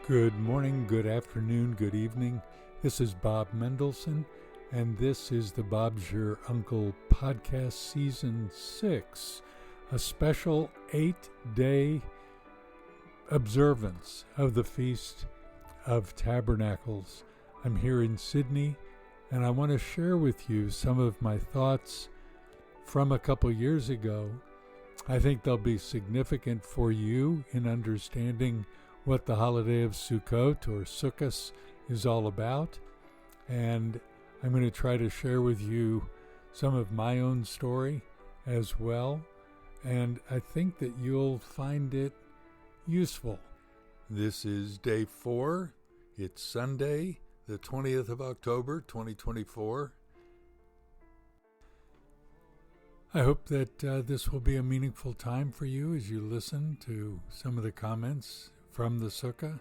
Good morning, good afternoon, good evening. This is Bob Mendelsohn, and this is the Bob's Your Uncle podcast season 6, a special 8-day observance of the Feast of Tabernacles. I'm here in Sydney, and I want to share with you some of my thoughts from a couple years ago. I think they'll be significant for you in understanding what the holiday of Sukkot or Sukkot is all about. And I'm going to try to share with you some of my own story as well. And I think that you'll find it useful. This is day 4. It's Sunday, the 20th of October, 2024. I hope that this will be a meaningful time for you as you listen to some of the comments from the Sukkah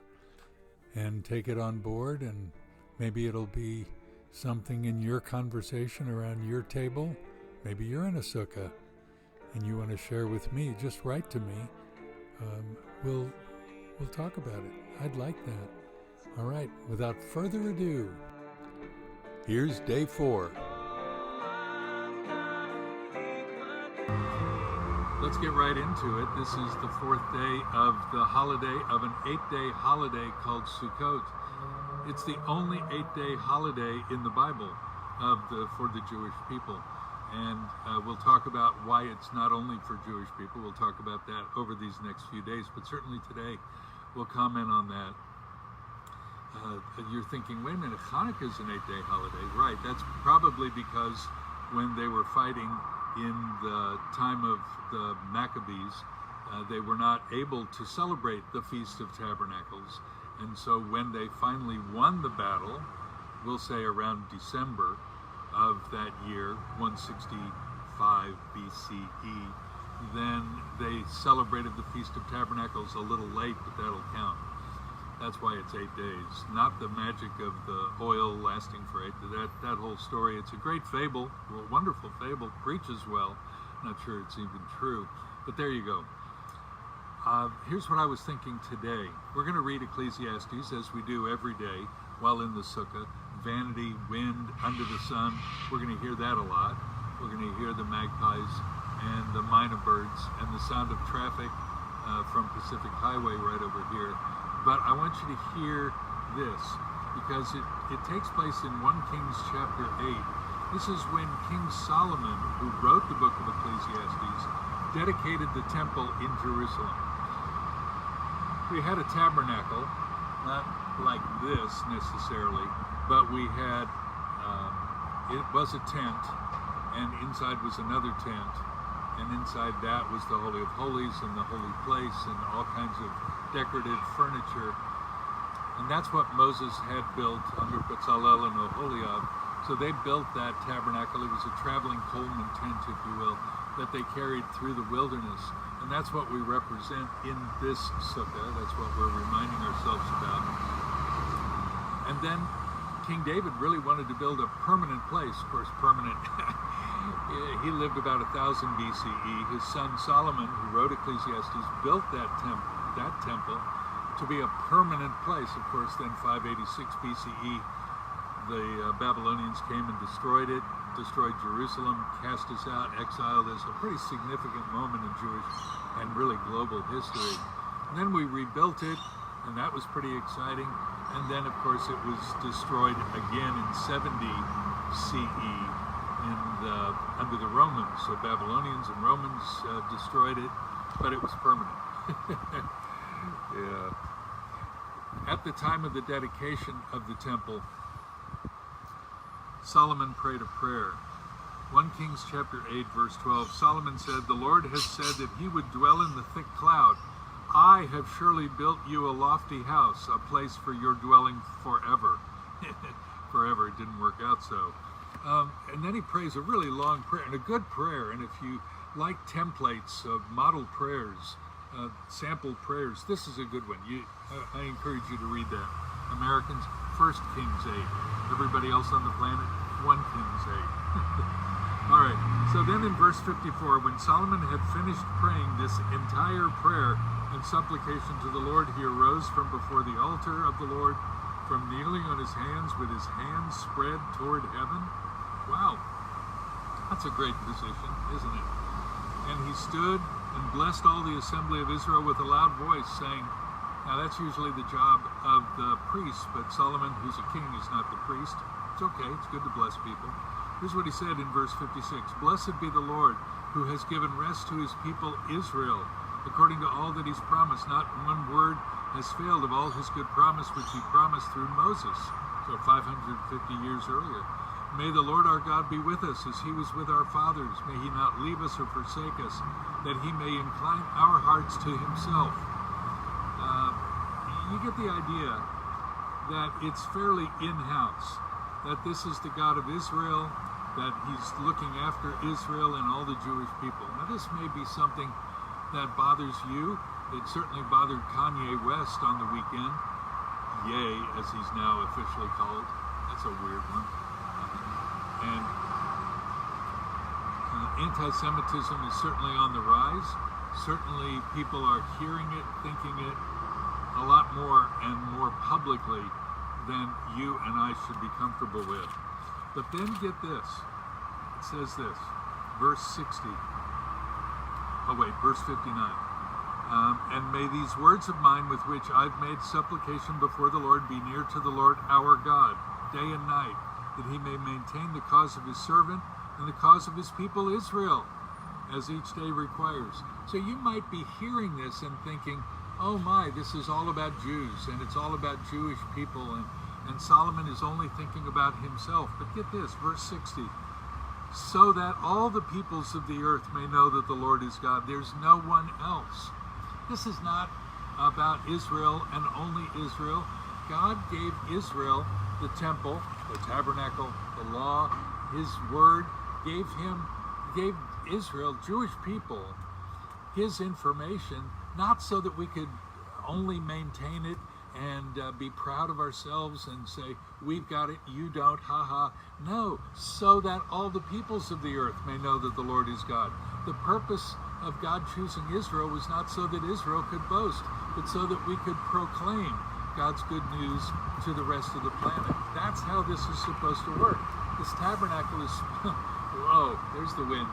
and take it on board, and maybe it'll be something in your conversation around your table. Maybe you're in a Sukkah and you want to share with me. Just write to me. We'll talk about it. I'd like that. All right, without further ado, here's day 4. Let's get right into it. This is the 4th day of the holiday, of an 8-day holiday called Sukkot. It's the only 8-day holiday in the Bible for the Jewish people. And we'll talk about why it's not only for Jewish people. We'll talk about that over these next few days, but certainly today we'll comment on that. You're thinking, wait a minute, Hanukkah is an 8-day holiday. Right, that's probably because when they were fighting in the time of the Maccabees, they were not able to celebrate the Feast of Tabernacles. And so when they finally won the battle, we'll say around December of that year, 165 BCE, then they celebrated the Feast of Tabernacles a little late, but that'll count. That's why it's 8 days, not the magic of the oil lasting for 8 days. That whole story, it's a great fable, a wonderful fable, preaches well. Not sure it's even true, but there you go. Here's what I was thinking today. We're going to read Ecclesiastes, as we do every day while in the Sukkah. Vanity, wind, under the sun, we're going to hear that a lot. We're going to hear the magpies and the mynah birds and the sound of traffic from Pacific Highway right over here. But I want you to hear this, because it takes place in 1 Kings chapter 8. This is when King Solomon, who wrote the book of Ecclesiastes, dedicated the temple in Jerusalem. We had a tabernacle, not like this necessarily, but we had, it was a tent, and inside was another tent, and inside that was the Holy of Holies and the Holy Place and all kinds of decorative furniture. And that's what Moses had built under Bezalel and Oholiab. So they built that tabernacle. It was a traveling Coleman tent, if you will, that they carried through the wilderness. And that's what we represent in this sukkah. That's what we're reminding ourselves about. And then King David really wanted to build a permanent place. Of course, permanent. He lived about 1000 BCE. His son Solomon, who wrote Ecclesiastes, built that temple to be a permanent place. Of course, then 586 BCE, the Babylonians came and destroyed it, destroyed Jerusalem, cast us out, exiled us. A pretty significant moment in Jewish and really global history. And then we rebuilt it, and that was pretty exciting. And then, of course, it was destroyed again in 70 CE under the Romans. So Babylonians and Romans destroyed it, but it was permanent. Yeah. At the time of the dedication of the temple, Solomon prayed a prayer. 1 Kings chapter 8, verse 12, Solomon said, "The Lord has said that he would dwell in the thick cloud. I have surely built you a lofty house, a place for your dwelling forever." Forever, it didn't work out so. And then he prays a really long prayer, and a good prayer. And if you like templates of model prayers, sample prayers, this is a good one. I encourage you to read that. Americans, 1 Kings 8. Everybody else on the planet, 1 Kings 8. All right, so then in verse 54, when Solomon had finished praying this entire prayer, and supplication to the Lord, he arose from before the altar of the Lord, from kneeling on his hands with his hands spread toward heaven. Wow, that's a great position, isn't it? And he stood and blessed all the assembly of Israel with a loud voice, saying, now that's usually the job of the priest, but Solomon, who's a king, is not the priest. It's okay, it's good to bless people. Here's what he said in verse 56. Blessed be the Lord, who has given rest to his people Israel, according to all that he's promised. Not one word has failed of all his good promise, which he promised through Moses, so 550 years earlier. May the Lord our God be with us as he was with our fathers. May he not leave us or forsake us, that he may incline our hearts to himself. You get the idea that it's fairly in-house, that this is the God of Israel, that he's looking after Israel and all the Jewish people. Now this may be something that bothers you. It certainly bothered Kanye West on the weekend. Ye, as he's now officially called. That's a weird one. And anti-Semitism is certainly on the rise. Certainly people are hearing it, thinking it a lot more and more publicly than you and I should be comfortable with. But then get this. It says this, verse 60. Oh wait, verse 59. And may these words of mine with which I've made supplication before the Lord be near to the Lord our God, day and night, that he may maintain the cause of his servant and the cause of his people Israel, as each day requires. So you might be hearing this and thinking, oh my, this is all about Jews, and it's all about Jewish people, and Solomon is only thinking about himself. But get this, verse 60, so that all the peoples of the earth may know that the Lord is God. There's no one else. This is not about Israel and only Israel. God gave Israel the temple, the tabernacle, the law, his word, gave Israel, Jewish people, his information, not so that we could only maintain it and be proud of ourselves and say, we've got it, you don't, haha. No, so that all the peoples of the earth may know that the Lord is God. The purpose of God choosing Israel was not so that Israel could boast, but so that we could proclaim God's good news to the rest of the planet. That's how this is supposed to work. This tabernacle is, whoa, there's the wind,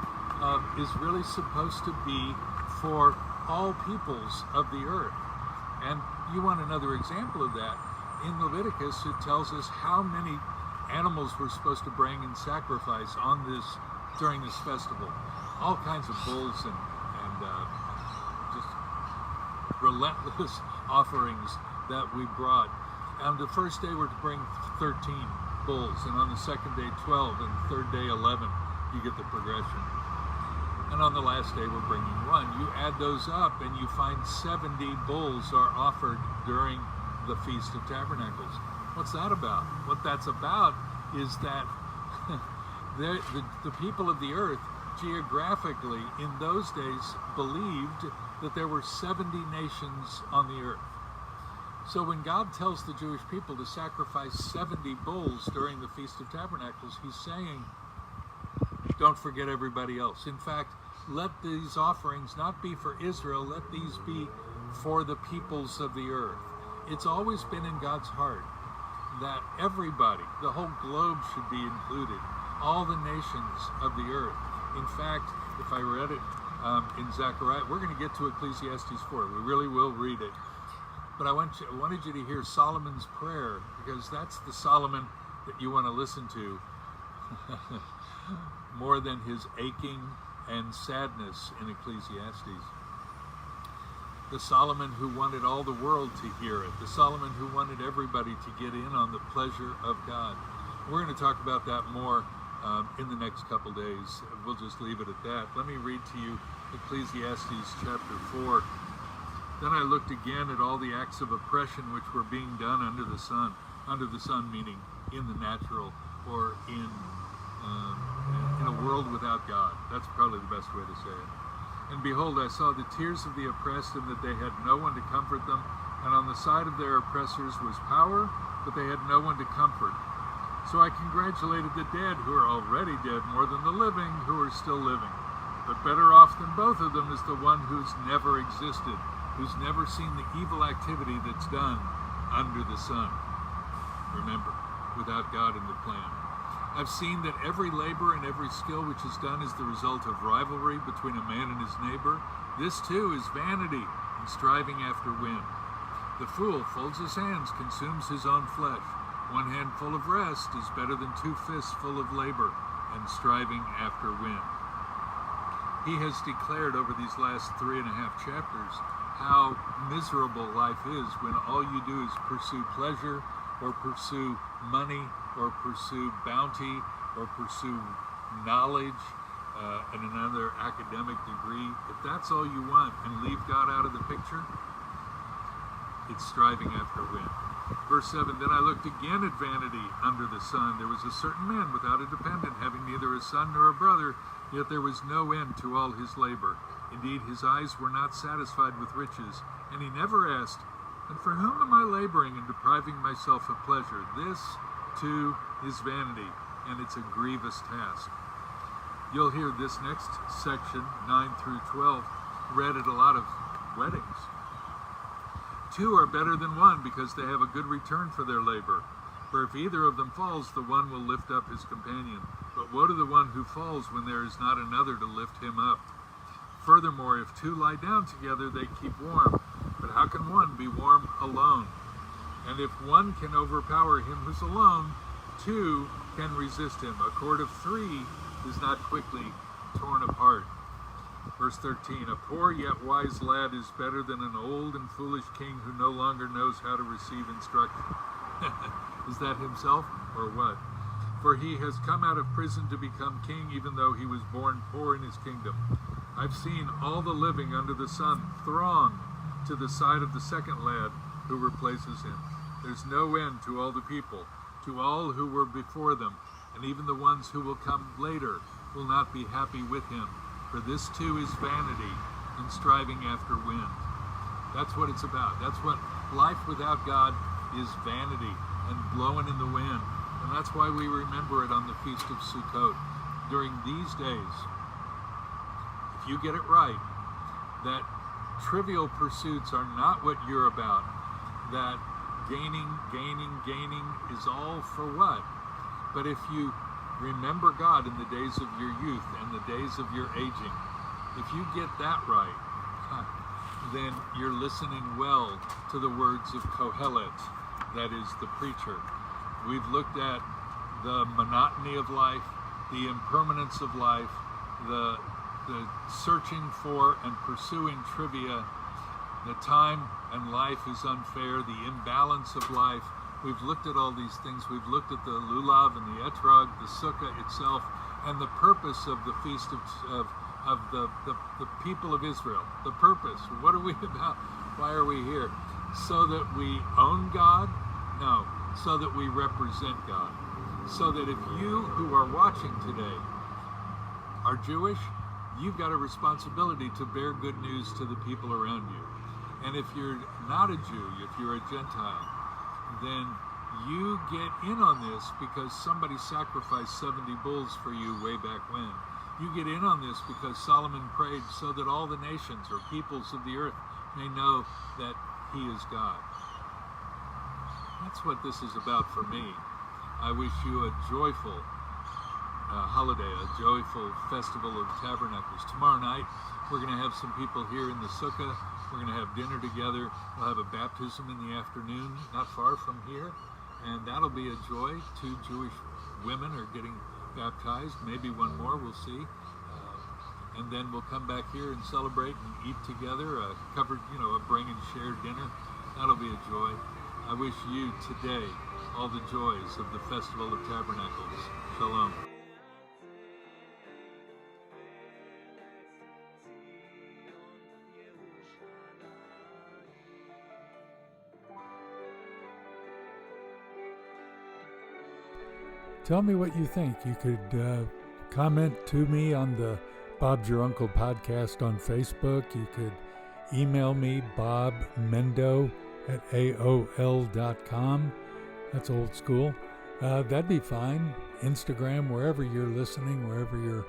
is really supposed to be for all peoples of the earth. And you want another example of that? In Leviticus, it tells us how many animals we're supposed to bring in sacrifice during this festival. All kinds of bulls and just relentless offerings that we brought. And the first day we're to bring 13 bulls, and on the second day 12, and the third day 11. You get the progression. And on the last day we're bringing one. You add those up and you find 70 bulls are offered during the Feast of Tabernacles. What's that about? What that's about is that the people of the earth geographically in those days believed that there were 70 nations on the earth. So when God tells the Jewish people to sacrifice 70 bulls during the Feast of Tabernacles, he's saying, don't forget everybody else. In fact, let these offerings not be for Israel, let these be for the peoples of the earth. It's always been in God's heart that everybody, the whole globe should be included, all the nations of the earth. In fact, if I read it in Zechariah, we're going to get to Ecclesiastes 4. We really will read it. But I wanted you to hear Solomon's prayer, because that's the Solomon that you want to listen to more than his aching and sadness in Ecclesiastes. The Solomon who wanted all the world to hear it. The Solomon who wanted everybody to get in on the pleasure of God. We're going to talk about that more in the next couple days. We'll just leave it at that. Let me read to you Ecclesiastes chapter 4. Then I looked again at all the acts of oppression which were being done under the sun meaning in the natural, or in a world without God. That's probably the best way to say it. And behold, I saw the tears of the oppressed, and that they had no one to comfort them. And on the side of their oppressors was power, but they had no one to comfort. So I congratulated the dead who are already dead more than the living who are still living. But better off than both of them is the one who's never existed, who's never seen the evil activity that's done under the sun. Remember, without God in the plan. I've seen that every labor and every skill which is done is the result of rivalry between a man and his neighbor. This too is vanity and striving after wind. The fool folds his hands, consumes his own flesh. One hand full of rest is better than two fists full of labor and striving after wind. He has declared over these last 3.5 chapters how miserable life is when all you do is pursue pleasure or pursue money or pursue bounty or pursue knowledge and another academic degree. If that's all you want and leave God out of the picture, it's striving after wind. Verse 7, then I looked again at vanity under the sun. There was a certain man without a dependent, having neither a son nor a brother, yet there was no end to all his labor. Indeed, his eyes were not satisfied with riches, and he never asked, and for whom am I laboring and depriving myself of pleasure? This, too, is vanity, and it's a grievous task. You'll hear this next section, 9 through 12, read at a lot of weddings. Two are better than one because they have a good return for their labor. For if either of them falls, the one will lift up his companion. But woe to the one who falls when there is not another to lift him up. Furthermore, if two lie down together, they keep warm. But how can one be warm alone? And if one can overpower him who's alone, two can resist him. A cord of three is not quickly torn apart. Verse 13, a poor yet wise lad is better than an old and foolish king who no longer knows how to receive instruction. Is that himself or what? For he has come out of prison to become king, even though he was born poor in his kingdom. I've seen all the living under the sun throng to the side of the second lad who replaces him. There's no end to all the people, to all who were before them, and even the ones who will come later will not be happy with him. For this too is vanity and striving after wind. That's what it's about. That's what life without God is, vanity and blowing in the wind. And that's why we remember it on the Feast of Sukkot. During these days, if you get it right, that trivial pursuits are not what you're about. That gaining is all for what? But if you remember God in the days of your youth and the days of your aging, if you get that right, then you're listening well to the words of Kohelet, that is the preacher. We've looked at the monotony of life, the impermanence of life, the searching for and pursuing trivia, the time and life is unfair, the imbalance of life. We've looked at all these things. We've looked at the lulav and the etrog, the sukkah itself, and the purpose of the feast of the people of Israel. The purpose. What are we about? Why are we here? So that we own God? No. So that we represent God. So that if you who are watching today are Jewish, you've got a responsibility to bear good news to the people around you. And if you're not a Jew, if you're a Gentile, then you get in on this because somebody sacrificed 70 bulls for you way back when. You get in on this because Solomon prayed so that all the nations or peoples of the earth may know that he is God. That's what this is about for me. I wish you a joyful holiday, a joyful festival of tabernacles. Tomorrow night, we're going to have some people here in the sukkah. We're going to have dinner together. We'll have a baptism in the afternoon, not far from here. And that'll be a joy. 2 Jewish women are getting baptized. Maybe one more, we'll see. And then we'll come back here and celebrate and eat together, a bring and share dinner. That'll be a joy. I wish you today all the joys of the Festival of Tabernacles. Shalom. Tell me what you think. You could comment to me on the Bob's Your Uncle podcast on Facebook. You could email me, bobmendo@aol.com. That's old school. That'd be fine. Instagram, wherever you're listening, wherever you're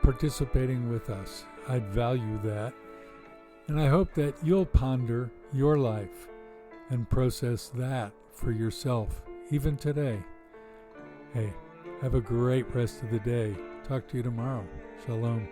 participating with us. I'd value that. And I hope that you'll ponder your life and process that for yourself, even today. Hey, have a great rest of the day. Talk to you tomorrow. Shalom.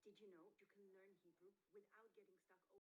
Did you know you can learn Hebrew without getting stuck